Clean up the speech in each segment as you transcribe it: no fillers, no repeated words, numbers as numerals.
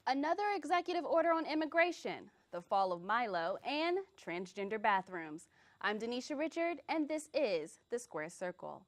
Another executive order on immigration, the fall of Milo, and transgender bathrooms. I'm Denisha Richard, and this is The Square Circle.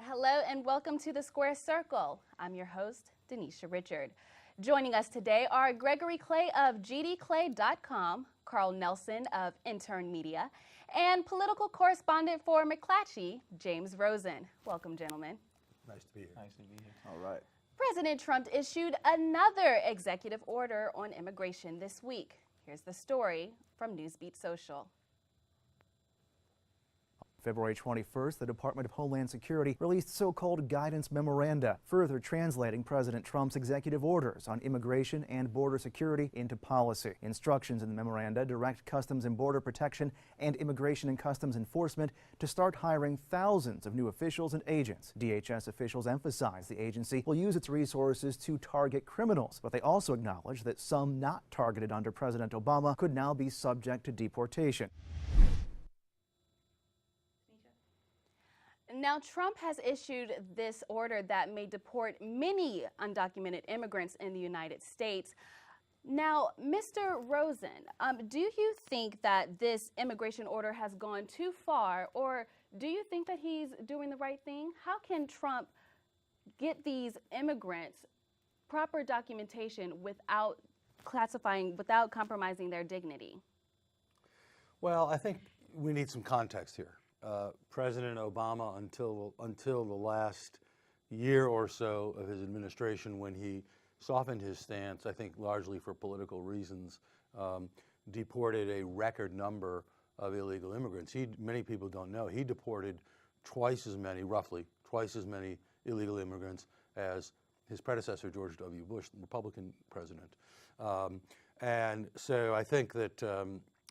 Hello and welcome to The Square Circle. I'm your host, Denisha Richard. Joining us today are Gregory Clay of gdclay.com, Karl Nelson of Intern Media, and political correspondent for McClatchy, James Rosen. Welcome, gentlemen. Nice to be here. Nice to be here. All right. President Trump issued another executive order on immigration this week. Here's the story from Newsbeat Social. February 21st, the Department of Homeland Security released so-called guidance memoranda, further translating President Trump's executive orders on immigration and border security into policy. Instructions in the memoranda direct Customs and Border Protection and Immigration and Customs Enforcement to start hiring thousands of new officials and agents. DHS officials emphasize the agency will use its resources to target criminals, but they also acknowledge that some not targeted under President Obama could now be subject to deportation. Now, Trump has issued this order that may deport many undocumented immigrants in the United States. Now, Mr. Rosen, do you think that this immigration order has gone too far, or do you think that he's doing the right thing? How can Trump get these immigrants proper documentation without compromising their dignity? Well, I think we need some context here. President Obama, until the last year or so of his administration, when he softened his stance, I think largely for political reasons, deported a record number of illegal immigrants. Many people don't know, he deported roughly twice as many illegal immigrants as his predecessor, George W. Bush, the Republican president. And so I think that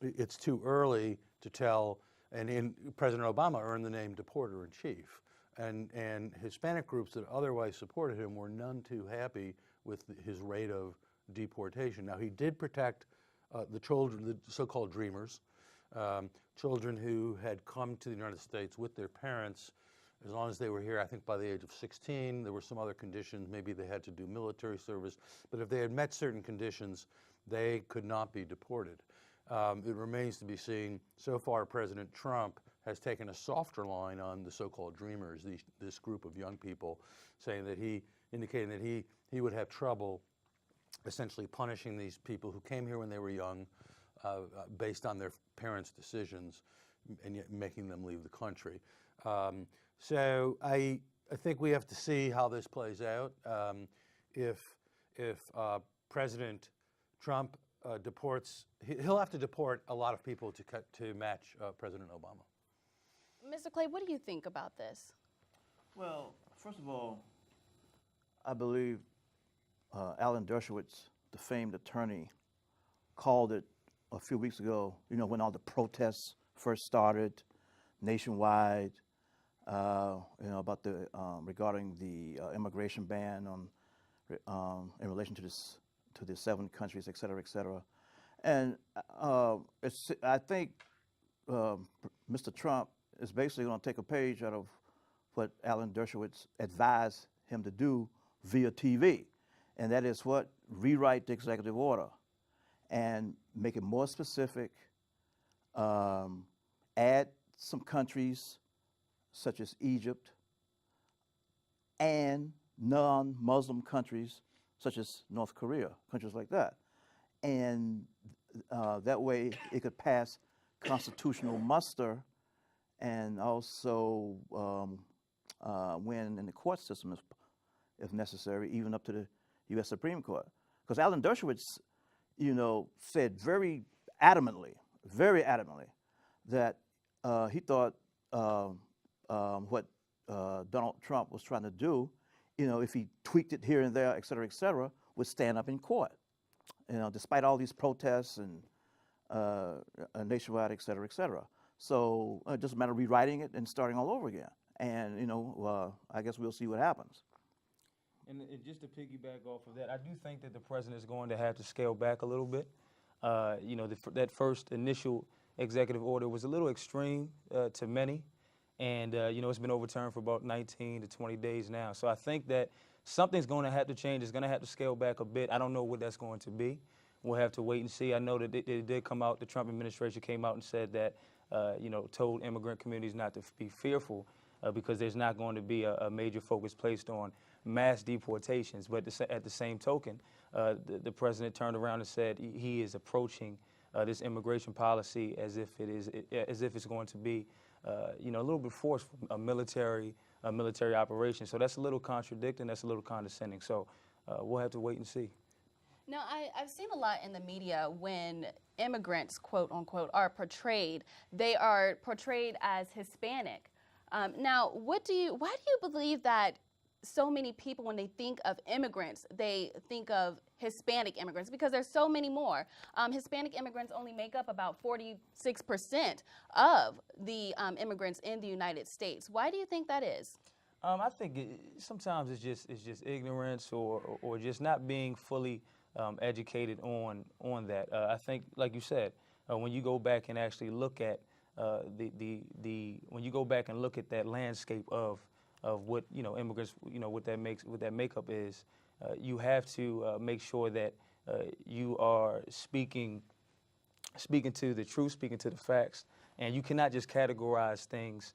it's too early to tell. And President Obama earned the name deporter-in-chief. And Hispanic groups that otherwise supported him were none too happy with his rate of deportation. Now, he did protect the children, the so-called dreamers, children who had come to the United States with their parents as long as they were here, I think by the age of 16. There were some other conditions. Maybe they had to do military service. But if they had met certain conditions, they could not be deported. It remains to be seen. So far, President Trump has taken a softer line on the so-called dreamers, this group of young people, indicating that he would have trouble essentially punishing these people who came here when they were young based on their parents' decisions and yet making them leave the country. So I think we have to see how this plays out. If President Trump deports, he'll have to deport a lot of people to match President Obama. Mr. Clay, what do you think about this? Well, first of all, I believe Alan Dershowitz, the famed attorney, called it a few weeks ago, when all the protests first started nationwide, about the regarding the immigration ban in relation to the 7 countries, et cetera, et cetera. And I think Mr. Trump is basically going to take a page out of what Alan Dershowitz advised him to do via TV. And that is what? Rewrite the executive order and make it more specific, add some countries such as Egypt and non-Muslim countries such as North Korea, countries like that. And that way it could pass constitutional muster and also win in the court system if necessary, even up to the U.S. Supreme Court. Because Alan Dershowitz, said very adamantly that he thought what Donald Trump was trying to do, if he tweaked it here and there, et cetera, would stand up in court. Despite all these protests and nationwide, et cetera, et cetera. So just a matter of rewriting it and starting all over again. And, I guess we'll see what happens. And just to piggyback off of that, I do think that the president is going to have to scale back a little bit. That first initial executive order was a little extreme to many. And, it's been overturned for about 19 to 20 days now. So I think that something's going to have to change. It's going to have to scale back a bit. I don't know what that's going to be. We'll have to wait and see. I know that it did come out, the Trump administration came out and said that, told immigrant communities not to be fearful because there's not going to be a major focus placed on mass deportations. But at the same token, the president turned around and said he is approaching this immigration policy as if it's going to be, a little bit forceful, a military operation. So that's a little contradicting. That's a little condescending. So we'll have to wait and see. Now, I've seen a lot in the media when immigrants, quote unquote, are portrayed. They are portrayed as Hispanic. Now, why do you believe that so many people, when they think of immigrants, they think of Hispanic immigrants? Because there's so many more. Hispanic immigrants only make up about 46% of the immigrants in the United States. Why do you think that is? I think sometimes it's just ignorance or just not being fully educated on that. I think, like you said, when you go back and actually look at when you go back and look at that landscape of what immigrants, what that makeup is, you have to make sure that you are speaking to the truth, speaking to the facts, and you cannot just categorize things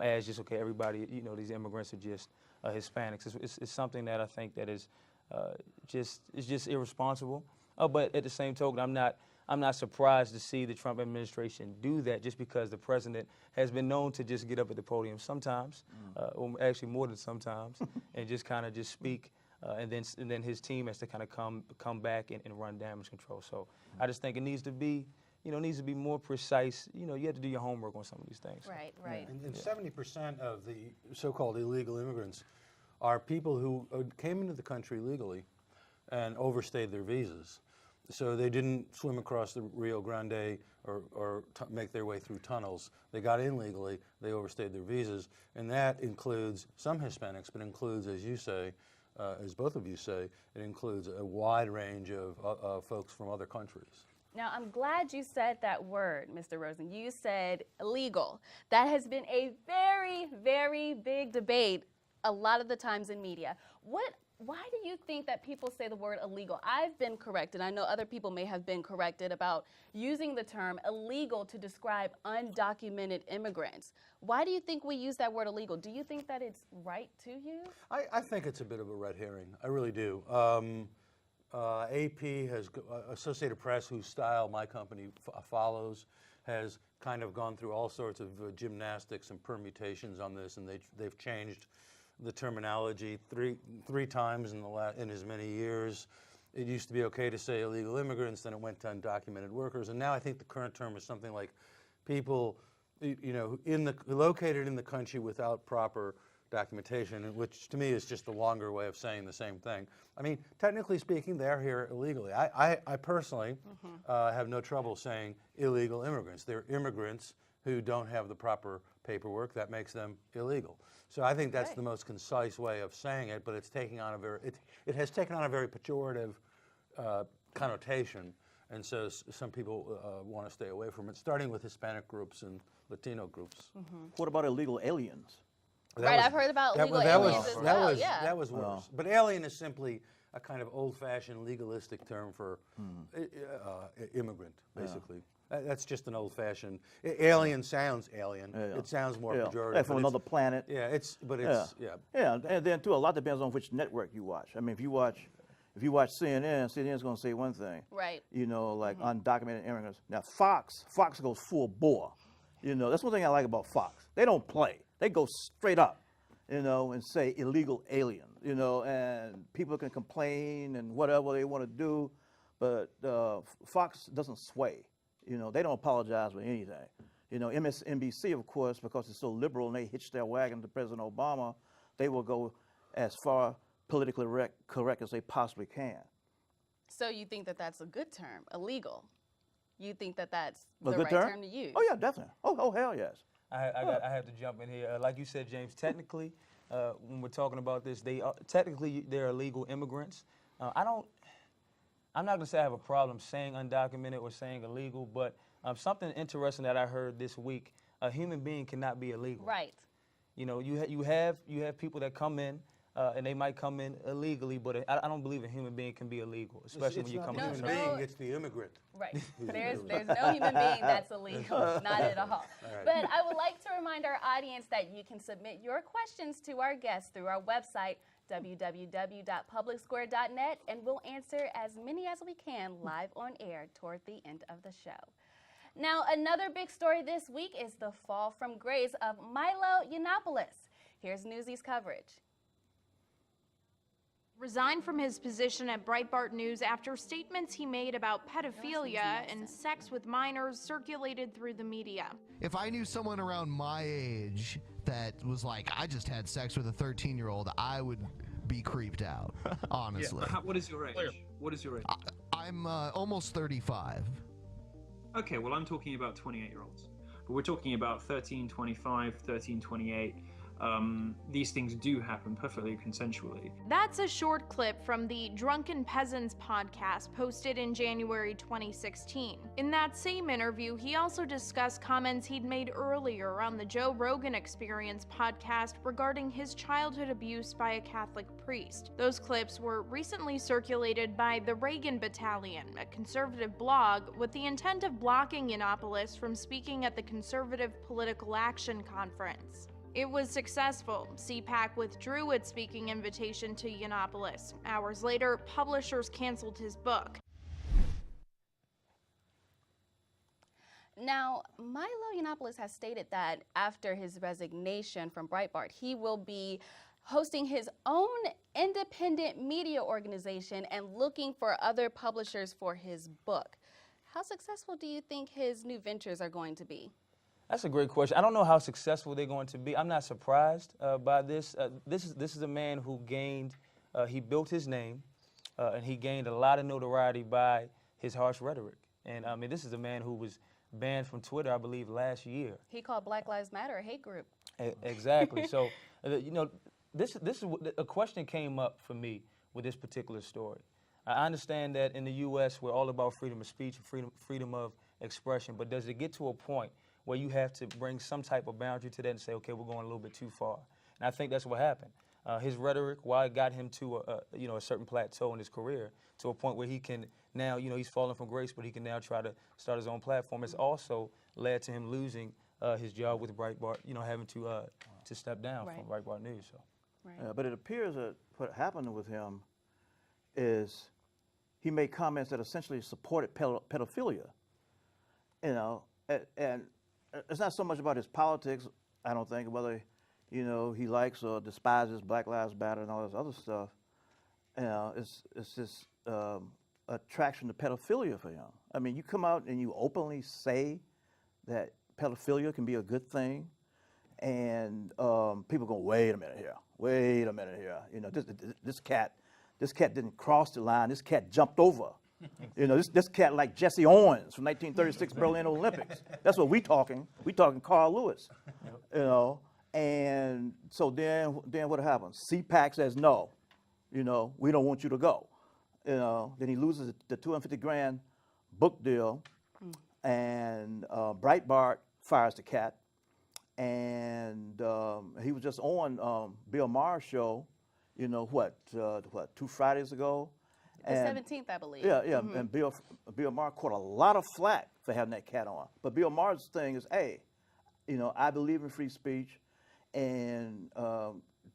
as just okay, everybody, these immigrants are just Hispanics. It's something that I think that is just irresponsible. But at the same token, I'm not surprised to see the Trump administration do that, just because the president has been known to just get up at the podium sometimes, or actually more than sometimes, and just kind of just speak, and then his team has to kind of come back and run damage control. So I just think it needs to be more precise. You have to do your homework on some of these things. Right, right. And 70% of the so-called illegal immigrants are people who came into the country legally and overstayed their visas. So they didn't swim across the Rio Grande or make their way through tunnels. They got in legally, they overstayed their visas, and that includes some Hispanics, but includes, as you say, as both of you say, it includes a wide range of folks from other countries. Now, I'm glad you said that word, Mr. Rosen. You said illegal. That has been a very, very big debate a lot of the times in media. Why do you think that people say the word illegal? I've been corrected. I know other people may have been corrected about using the term illegal to describe undocumented immigrants. Why do you think we use that word illegal? Do you think that it's right to use? I think it's a bit of a red herring. I really do. AP has, Associated Press, whose style my company follows, has kind of gone through all sorts of gymnastics and permutations on this, and they've changed the terminology three times in as many years. It used to be okay to say illegal immigrants, then it went to undocumented workers, and now I think the current term is something like people, located in the country without proper documentation, which to me is just a longer way of saying the same thing. I mean, technically speaking, they're here illegally. I personally have no trouble saying illegal immigrants. They're immigrants who don't have the proper paperwork. That makes them illegal. So I think that's the most concise way of saying it, but it's taking on it has taken on a very pejorative connotation, and so some people want to stay away from it, starting with Hispanic groups and Latino groups. What about illegal aliens? I've heard about illegal aliens as well. That was worse. But alien is simply a kind of old-fashioned legalistic term for immigrant, basically. That's just an old-fashioned. Alien sounds alien. Yeah. It sounds more pejorative. Like from another planet. Yeah, Yeah, and then too, a lot depends on which network you watch. I mean, if you watch CNN, CNN's going to say one thing. Right. Like undocumented immigrants. Now Fox goes full bore. That's one thing I like about Fox. They don't play. They go straight up, and say illegal alien, and people can complain and whatever they want to do, but Fox doesn't sway. They don't apologize for anything. MSNBC, of course, because it's so liberal and they hitch their wagon to President Obama, they will go as far politically correct as they possibly can. So you think that that's a good term, illegal? You think that that's A the good right term? term to use? Oh yeah, definitely. Oh hell yes. I have to jump in here. Like you said, James, technically, when we're talking about this, they're illegal immigrants. I'm not gonna say I have a problem saying undocumented or saying illegal, but something interesting that I heard this week: a human being cannot be illegal. Right. You know, you have people that come in. And they might come in illegally, but I don't believe a human being can be illegal, especially when you come in. in. It's not the human being, it's the immigrant. Right. There's no human being that's illegal, not at all. But I would like to remind our audience that you can submit your questions to our guests through our website, www.publicsquare.net, and we'll answer as many as we can live on air toward the end of the show. Now, another big story this week is the fall from grace of Milo Yiannopoulos. Here's Newsy's coverage. Resigned from his position at Breitbart News after statements he made about pedophilia and sex with minors circulated through the media. If I knew someone around my age that was like, I just had sex with a 13-year-old, I would be creeped out, honestly. Yeah, what is your age? What is your age? I'm almost 35. Okay, well, I'm talking about 28-year-olds. But we're talking about 13, 25, 13, 28. These things do happen perfectly consensually. That's a short clip from the Drunken Peasants podcast posted in January 2016. In that same interview, he also discussed comments he'd made earlier on the Joe Rogan Experience podcast regarding his childhood abuse by a Catholic priest. Those clips were recently circulated by the Reagan Battalion, a conservative blog, with the intent of blocking Yiannopoulos from speaking at the Conservative Political Action Conference. It was successful. CPAC withdrew its speaking invitation to Yiannopoulos. Hours later, publishers canceled his book. Now, Milo Yiannopoulos has stated that after his resignation from Breitbart, he will be hosting his own independent media organization and looking for other publishers for his book. How successful do you think his new ventures are going to be? That's a great question. I don't know how successful they're going to be. I'm not surprised by this. This is a man who he built his name, and he gained a lot of notoriety by his harsh rhetoric. And I mean, this is a man who was banned from Twitter, I believe, last year. He called Black Lives Matter a hate group. Exactly. So, you know, this is a question came up for me with this particular story. I understand that in the U.S. we're all about freedom of speech and freedom of expression, but does it get to a point where you have to bring some type of boundary to that and say, okay, we're going a little bit too far? And I think that's what happened. His rhetoric, while it got him to a certain plateau in his career, to a point where he can now, he's fallen from grace, but he can now try to start his own platform. It's also led to him losing his job with Breitbart, having to step down from Breitbart News. So. Right. But it appears that what happened with him is he made comments that essentially supported pedophilia, and it's not so much about his politics, I don't think, whether, he likes or despises Black Lives Matter and all this other stuff. It's this attraction to pedophilia for him. I mean, you come out and you openly say that pedophilia can be a good thing, and people go, wait a minute here. This cat didn't cross the line. This cat jumped over. This cat like Jesse Owens from 1936 Berlin Olympics. That's what we talking. We talking Karl Lewis. And so then what happens? CPAC says no. We don't want you to go. Then he loses the $250,000 book deal, and Breitbart fires the cat. And he was just on Bill Maher's show, 2 Fridays ago. The 17th, I believe. Yeah. And Bill Maher caught a lot of flack for having that cat on. But Bill Maher's thing is, hey, I believe in free speech, and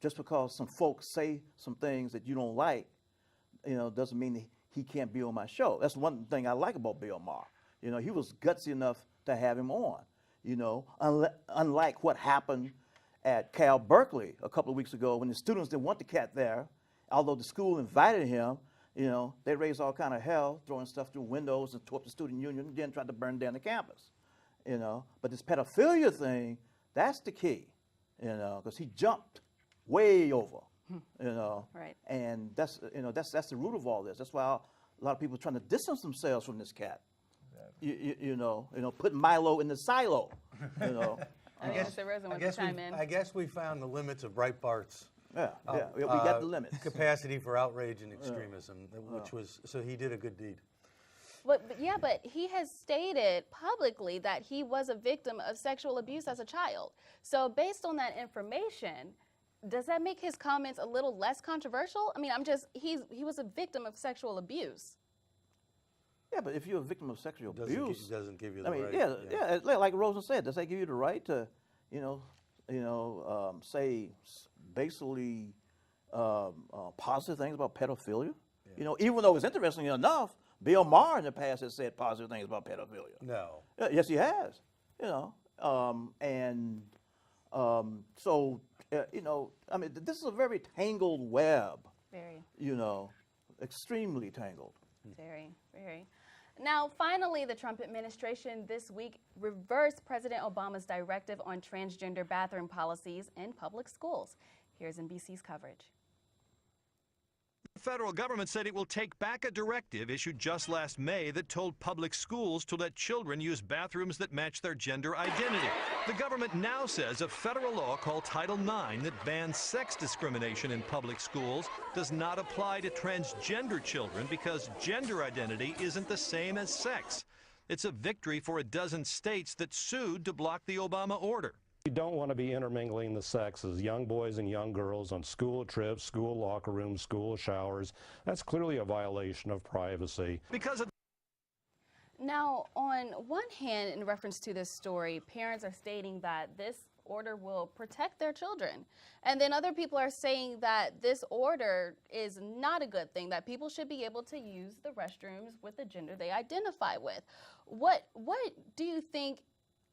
just because some folks say some things that you don't like, doesn't mean that he can't be on my show. That's one thing I like about Bill Maher. He was gutsy enough to have him on. Unlike what happened at Cal Berkeley a couple of weeks ago when the students didn't want the cat there, although the school invited him. They raised all kind of hell, throwing stuff through windows and tore up the student union, and then tried to burn down the campus. But this pedophilia thing, that's the key. Because he jumped way over. Right. And that's the root of all this. That's why a lot of people are trying to distance themselves from this cat. put Milo in the silo, you know. I think Mr. Rosen wants to chime in. I guess we found the limits of Breitbart's We got the limits. capacity for outrage and extremism, which was, so he did a good deed. But he has stated publicly that he was a victim of sexual abuse as a child. So based on that information, does that make his comments a little less controversial? I mean, he was a victim of sexual abuse. Yeah, but if you're a victim of sexual abuse, It doesn't give you the I mean, right. like Rosen said, does that give you the right to, say basically positive things about pedophilia? Yeah. Even though it's interesting enough, Bill Maher in the past has said positive things about pedophilia. No. Yes, he has. I mean, this is a very tangled web. Very. Extremely tangled. Very, very. Now, finally, the Trump administration this week reversed President Obama's directive on transgender bathroom policies in public schools. Here's NBC's coverage. The federal government said it will take back a directive issued just last May that told public schools to let children use bathrooms that match their gender identity. The government now says a federal law called Title IX that bans sex discrimination in public schools does not apply to transgender children because gender identity isn't the same as sex. It's a victory for a dozen states that sued to block the Obama order. You don't want to be intermingling the sexes, young boys and young girls, on school trips, school locker rooms, school showers. That's clearly a violation of privacy. Now, on one hand, in reference to this story, parents are stating that this order will protect their children. And then other people are saying that this order is not a good thing, that people should be able to use the restrooms with the gender they identify with. What do you think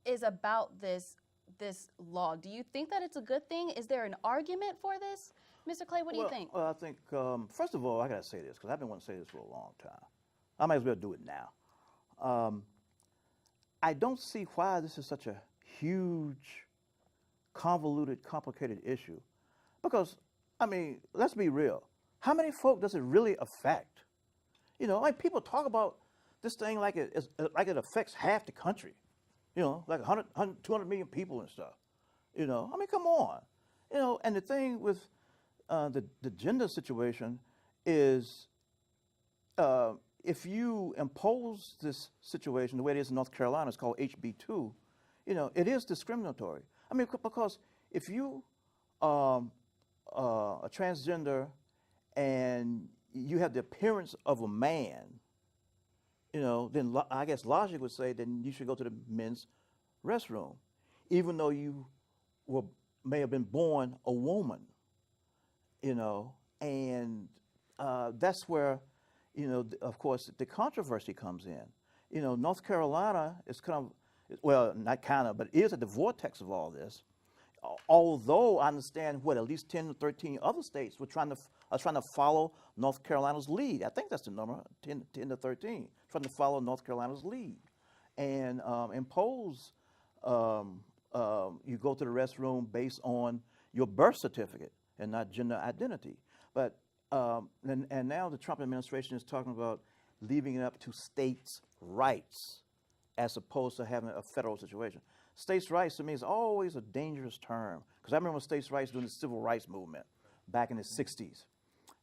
is about this law? Do you think that it's a good thing? Is there an argument for this? Mr. Clay, what do you think? Well, I think, first of all, I got to say this, because I've been wanting to say this for a long time. I might as well do it now. I don't see why this is such a huge, convoluted, complicated issue. Because, I mean, let's be real. How many folk does it really affect? Like people talk about this thing like it affects half the country. Like 200 million people and stuff. I mean, come on. And the thing with the gender situation is if you impose this situation the way it is in North Carolina, it's called HB2, it is discriminatory. I mean, because if you are a transgender and you have the appearance of a man, then I guess logic would say then you should go to the men's restroom, even though you may have been born a woman, and that's where, of course, the controversy comes in. North Carolina is kind of, well, not kind of, but is at the vortex of all this. Although I understand at least 10 to 13 other states are trying to follow North Carolina's lead. I think that's the number, 10 to 13, trying to follow North Carolina's lead and impose you go to the restroom based on your birth certificate and not gender identity. But and now the Trump administration is talking about leaving it up to states' rights as opposed to having a federal situation. States' rights to me is always a dangerous term because I remember states' rights during the civil rights movement back in the 60s.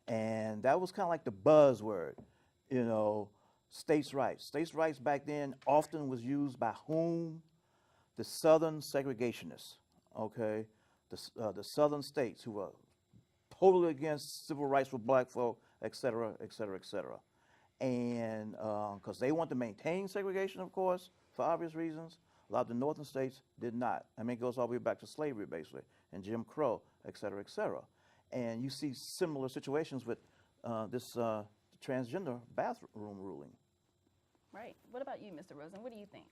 And that was kind of like the buzzword, states' rights. States' rights back then often was used by whom? The Southern segregationists, okay? The Southern states who were totally against civil rights for black folk, et cetera, et cetera, et cetera. And because they want to maintain segregation, of course, for obvious reasons. A lot of the northern states did not. I mean, it goes all the way back to slavery, basically, and Jim Crow, et cetera, et cetera. And you see similar situations with this transgender bathroom ruling. Right. What about you, Mr. Rosen? What do you think?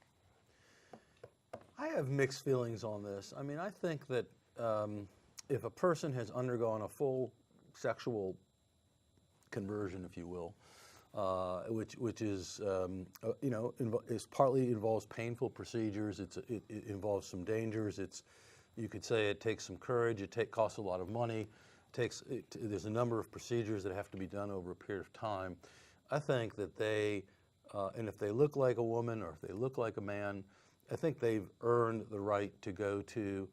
I have mixed feelings on this. I mean, I think that if a person has undergone a full sexual conversion, if you will, which is, is partly involves painful procedures. It involves some dangers. You could say it takes some courage. It costs a lot of money. There's a number of procedures that have to be done over a period of time. I think that they and if they look like a woman or if they look like a man, I think they've earned the right to go to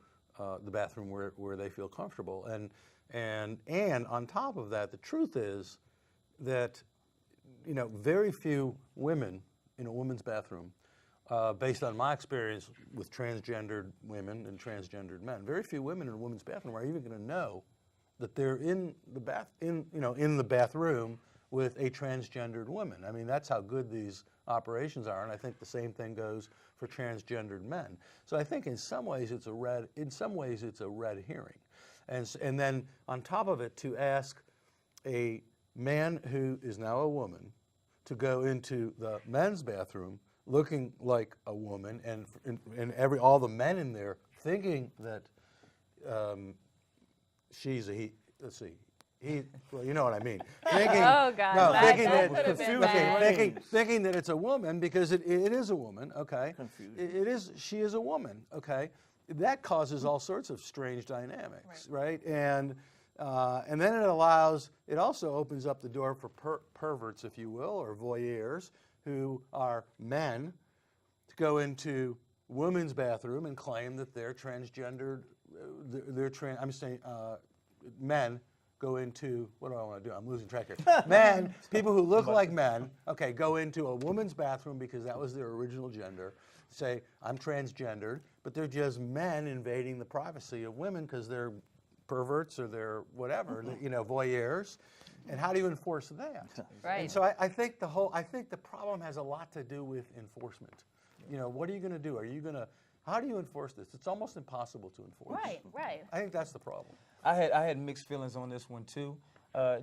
the bathroom where they feel comfortable. And on top of that, the truth is that, you know, very few women in a women's bathroom, based on my experience with transgendered women and transgendered men, very few women in a women's bathroom are even going to know that they're in the bathroom with a transgendered woman. I mean, that's how good these operations are, and I think the same thing goes for transgendered men. So I think in some ways it's a red herring. And then on top of it, to ask a man who is now a woman to go into the men's bathroom looking like a woman, and all the men in there thinking that she's a he. Let's see. Well, you know what I mean. Thinking, oh God! No, thinking that it's a woman because it is a woman. Okay. Confused. She is a woman. Okay. That causes all sorts of strange dynamics, right? And then it also opens up the door for perverts, if you will, or voyeurs, who are men, to go into women's bathroom and claim that they're transgendered. Men go into, what do I want to do? I'm losing track here. Men, people who look like men, okay, go into a woman's bathroom because that was their original gender, say, I'm transgendered, but they're just men invading the privacy of women because they're perverts or they're whatever, voyeurs. And how do you enforce that? Right. And so I think the problem has a lot to do with enforcement. You know, what are you going to do? How do you enforce this? It's almost impossible to enforce. Right. I think that's the problem. I had mixed feelings on this one too.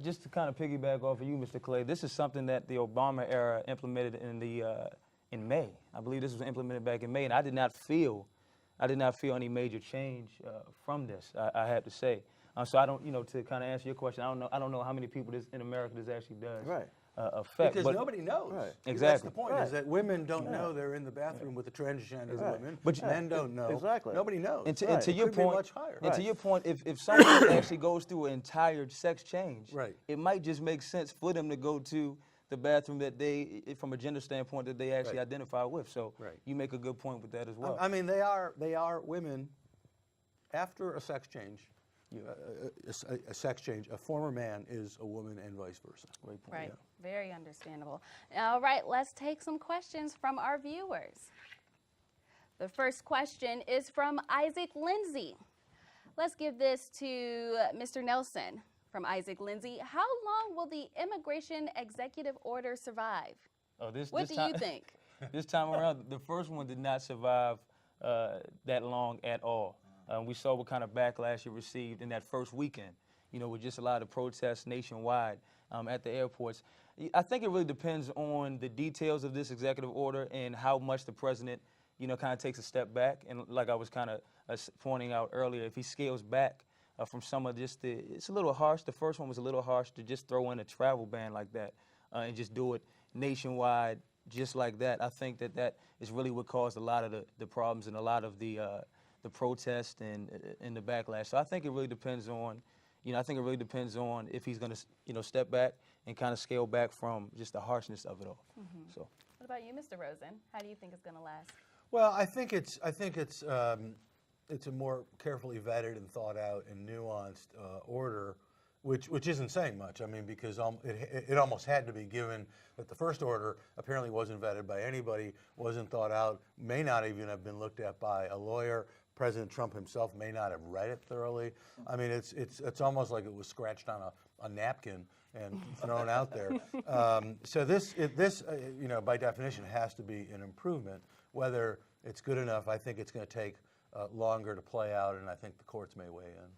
Just to kind of piggyback off of you, Mr. Clay, this is something that the Obama era implemented in May. I believe this was implemented back in May, and I did not feel any major change from this. I have to say. So I don't, to kind of answer your question, I don't know how many people in America this actually does affect. Because nobody knows. Right. Exactly. That's the point, is that women don't know they're in the bathroom with a transgender women, but men don't know. Exactly. Nobody knows. And to your point, much higher. And to your point, if someone actually goes through an entire sex change, it might just make sense for them to go to the bathroom that they, from a gender standpoint, that they actually identify with. So you make a good point with that as well. I mean, they are women after a sex change. A sex change, a former man is a woman and vice versa. Great point. Right, very understandable. All right, let's take some questions from our viewers. The first question is from Isaac Lindsay. Let's give this to Mr. Nelson. From Isaac Lindsay, how long will the immigration executive order survive? What do you think? This time around, the first one did not survive that long at all. We saw what kind of backlash it received in that first weekend, with just a lot of protests nationwide at the airports. I think it really depends on the details of this executive order and how much the president, kind of takes a step back. And like I was kind of pointing out earlier, if he scales back from some of it's a little harsh. The first one was a little harsh to just throw in a travel ban like that and just do it nationwide just like that. I think that is really what caused a lot of the problems and a lot of the protest and the backlash. So I think it really depends on, if he's going to, step back and kind of scale back from just the harshness of it all. So. What about you, Mr. Rosen? How do you think it's going to last? Well, I think it's a more carefully vetted and thought out and nuanced order, which isn't saying much. I mean, because it almost had to be, given that the first order apparently wasn't vetted by anybody, wasn't thought out, may not even have been looked at by a lawyer. President Trump himself may not have read it thoroughly. I mean, it's almost like it was scratched on a napkin and thrown out there. So this by definition has to be an improvement. Whether it's good enough, I think it's going to take longer to play out, and I think the courts may weigh in.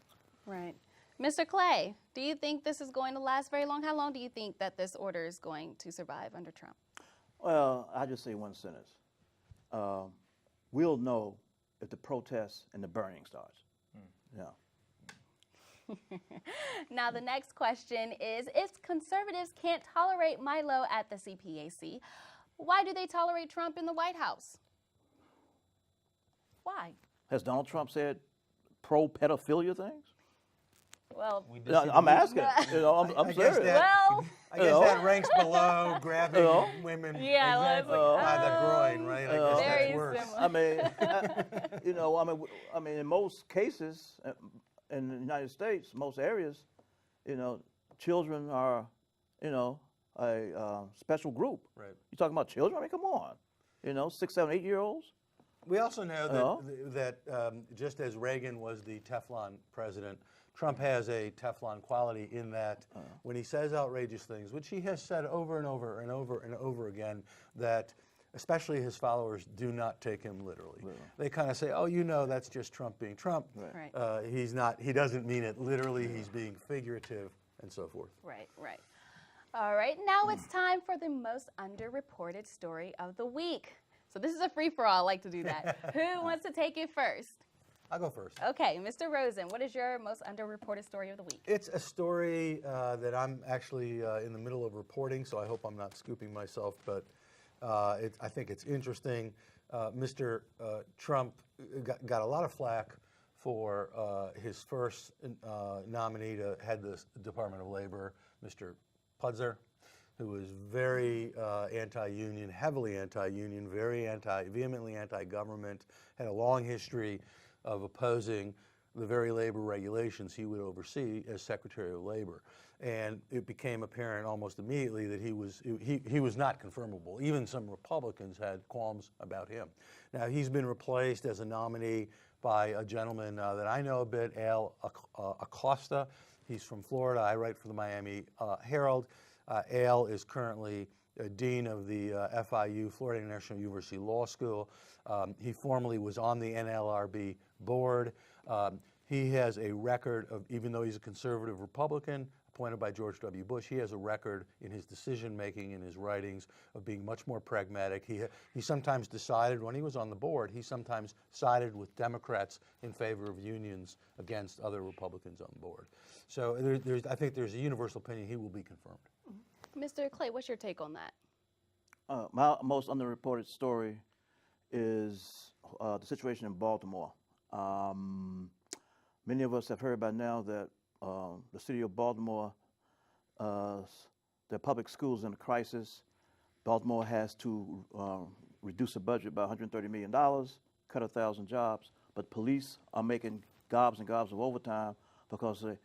Right. Mr. Clay, do you think this is going to last very long? How long do you think that this order is going to survive under Trump? Well, I'll just say one sentence. We'll know if the protest and the burning starts. Now, the next question is, if conservatives can't tolerate Milo at the CPAC, why do they tolerate Trump in the White House? Why? Has Donald Trump said pro-pedophilia things? Well, We No, disagree. I'm asking. I'm I guess serious. Well, I guess that ranks below grabbing women Yeah, let's exactly look- by the groin, right? I guess very that's worse. similar. I mean, in most cases, in the United States, most areas, children are, a special group. Right. You talking about children? I mean, come on. 6, 7, 8-year-olds. We also know that just as Reagan was the Teflon president, Trump has a Teflon quality in that when he says outrageous things, which he has said over and over and over and over again, that especially his followers do not take him literally. They kind of say, oh, that's just Trump being Trump. Right. He doesn't mean it literally, he's being figurative and so forth. Right. All right, now it's time for the most underreported story of the week. So this is a free-for-all. I like to do that. Who wants to take it first? I'll go first. Okay, Mr. Rosen, what is your most underreported story of the week? It's a story that I'm actually in the middle of reporting, so I hope I'm not scooping myself, but I think it's interesting. Mr. Trump got a lot of flack for his first nominee to head the Department of Labor, Mr. Putzer, who was very anti-union, heavily anti-union, vehemently anti-government, had a long history of opposing the very labor regulations he would oversee as Secretary of Labor. And it became apparent almost immediately that he was not confirmable. Even some Republicans had qualms about him. Now, he's been replaced as a nominee by a gentleman that I know a bit, Al Acosta. He's from Florida. I write for the Miami Herald. Al is currently dean of the FIU, Florida International University Law School. He formerly was on the NLRB board. He has a record of, even though he's a conservative Republican appointed by George W. Bush, he has a record in his decision-making, in his writings, of being much more pragmatic. He sometimes decided, when he was on the board, he sometimes sided with Democrats in favor of unions against other Republicans on the board. So I think there's a universal opinion he will be confirmed. Mr. Clay, what's your take on that? My most underreported story is the situation in Baltimore. Many of us have heard by now that the city of Baltimore, their public schools in a crisis. Baltimore has to reduce the budget by $130 million, cut 1,000 jobs, but police are making gobs and gobs of overtime because of the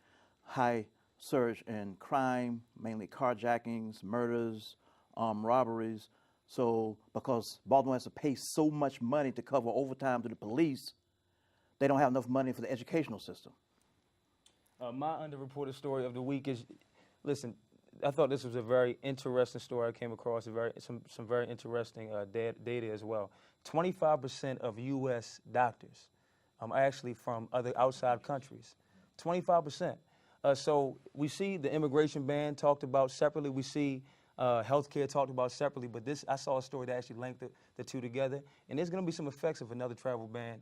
high surge in crime, mainly carjackings, murders, robberies. So because Baltimore has to pay so much money to cover overtime to the police, they don't have enough money for the educational system. My underreported story of the week is, listen, I thought this was a very interesting story I came across, some very interesting data as well. 25% of U.S. doctors are actually from other outside countries. 25%. So we see the immigration ban talked about separately. We see healthcare talked about separately. But I saw a story that actually linked the two together. And there's going to be some effects if another travel ban,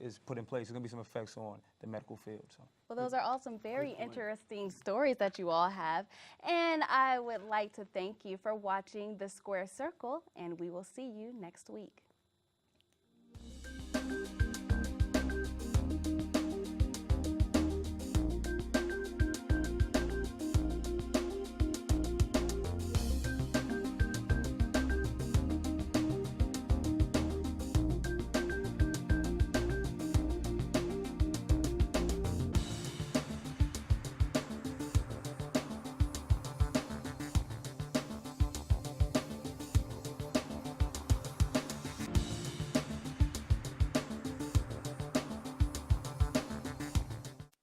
is put in place. There's going to be some effects on the medical field. So. Well, those are all some very interesting stories that you all have. And I would like to thank you for watching The Square Circle, and we will see you next week.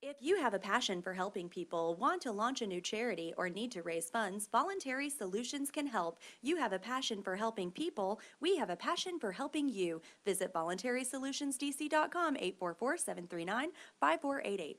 If you have a passion for helping people, want to launch a new charity, or need to raise funds, Voluntary Solutions can help. You have a passion for helping people. We have a passion for helping you. Visit voluntarysolutionsdc.com, 844-739-5488.